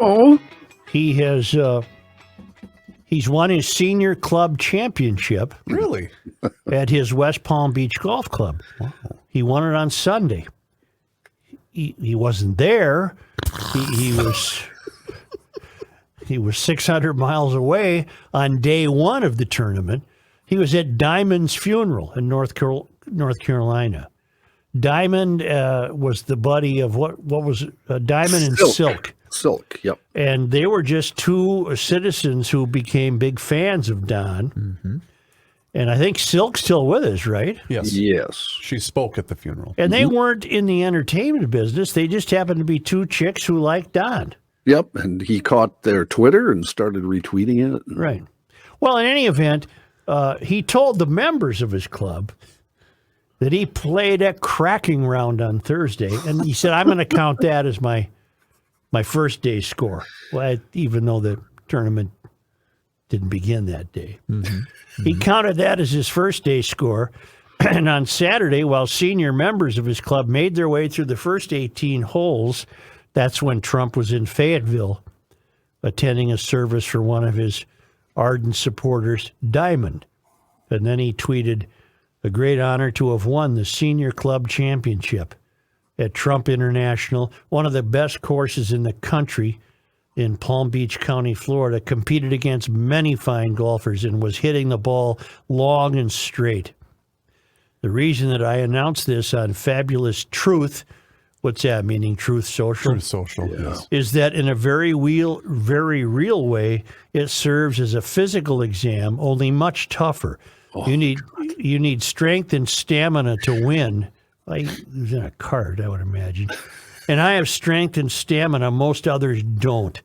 Oh, He has he's won his senior club championship Really? at his West Palm Beach Golf Club. Wow. He won it on Sunday. He wasn't there. He was 600 miles away on day one of the tournament. He was at Diamond's funeral in North Carolina. Diamond was the buddy of what was it? Diamond and Silk. Silk, yep. And they were just two citizens who became big fans of Don. Mm-hmm. And I think Silk's still with us, right? Yes. Yes. She spoke at the funeral. And they weren't in the entertainment business. They just happened to be two chicks who liked Don. Yep, and he caught their Twitter and started retweeting it. Right. Well, in any event, he told the members of his club that he played a cracking round on Thursday. And he said, I'm going to count that as my first day score, even though the tournament didn't begin that day. Mm-hmm. He counted that as his first day score. And on Saturday, while senior members of his club made their way through the first 18 holes, that's when Trump was in Fayetteville attending a service for one of his ardent supporters, Diamond. And then he tweeted, a great honor to have won the senior club championship at Trump International, one of the best courses in the country in Palm Beach County, Florida, competed against many fine golfers and was hitting the ball long and straight. The reason that I announced this on Fabulous Truth, what's that meaning, Truth Social? Truth Social, yes. Is that in a very real way, it serves as a physical exam, only much tougher. Oh. You need strength and stamina to win. It was in a cart, I would imagine. And I have strength and stamina most others don't.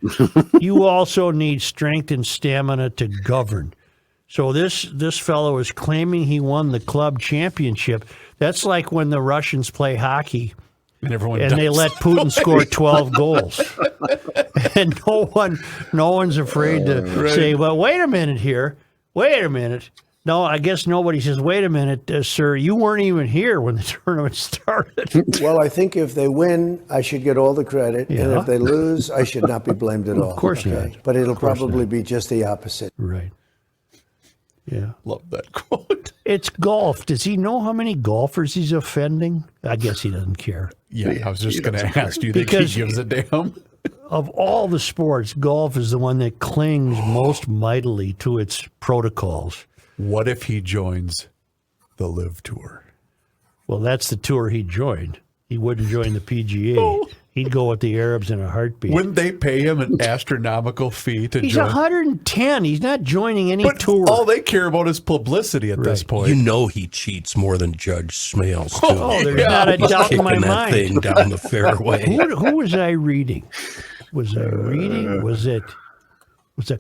You also need strength and stamina to govern. So this fellow is claiming he won the club championship. That's like when the Russians play hockey and they let Putin score 12 goals. And no one's afraid to say, well, wait a minute here. Wait a minute. No, I guess nobody says, wait a minute, sir, you weren't even here when the tournament started. Well, I think if they win, I should get all the credit. Yeah. And if they lose, I should not be blamed at all. Of course not. But it'll probably be just the opposite. Right. Yeah. Love that quote. It's golf. Does he know how many golfers he's offending? I guess he doesn't care. Yeah, I was just going to ask, do you think he gives a damn? Of all the sports, golf is the one that clings most mightily to its protocols. What if he joins the LIV Tour? Well, that's the tour he joined. He wouldn't join the PGA. Oh. He'd go with the Arabs in a heartbeat. Wouldn't they pay him an astronomical fee to He's join? 110. He's not joining any tour. All they care about is publicity at this point. You know he cheats more than Judge Smales, too. Oh, there's not a doubt in my Kicking that mind. thing down the fairway. Who was I reading? Was a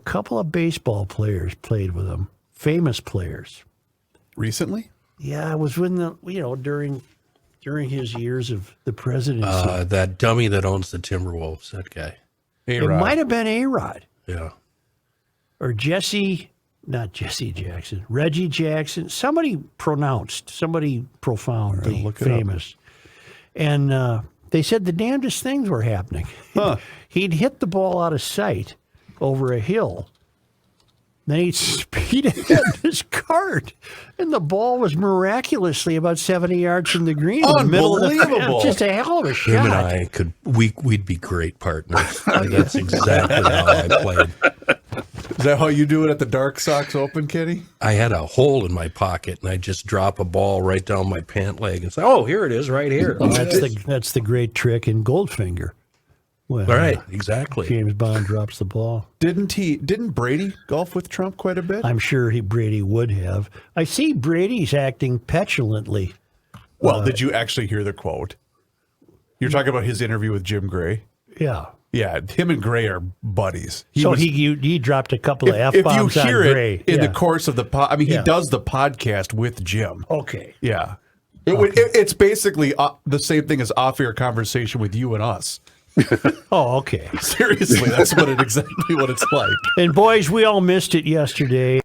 couple of baseball players played with him, famous players. Recently? Yeah, it was when during his years of the presidency. That dummy that owns the Timberwolves, that guy. A-Rod. It might have been A-Rod. Yeah. Or not Jesse Jackson, Reggie Jackson, somebody profoundly famous. And they said the damnedest things were happening. Huh. He'd hit the ball out of sight over a hill. Then he'd speed ahead his cart, and the ball was miraculously about 70 yards from the green. In the middle of the Unbelievable. just a hell of a shot. Him and I we'd be great partners. That's exactly how I played. Is that how you do it at the Dark Sox Open, Kenny? I had a hole in my pocket, and I just drop a ball right down my pant leg and say, "Oh, here it is, right here." Well, that's the great trick in Goldfinger. Well, right, exactly. James Bond drops the ball. Didn't Brady golf with Trump quite a bit? I'm sure Brady would have. I see Brady's acting petulantly. Well, did you actually hear the quote? You're talking about his interview with Jim Gray? Yeah. Yeah, him and Gray are buddies. He dropped a couple of F-bombs if you hear on Gray. it in the course of the he does the podcast with Jim. Okay. Yeah. It's basically the same thing as off-air conversation with you and us. Oh, okay. Seriously, that's exactly what it's like. And boys, we all missed it yesterday.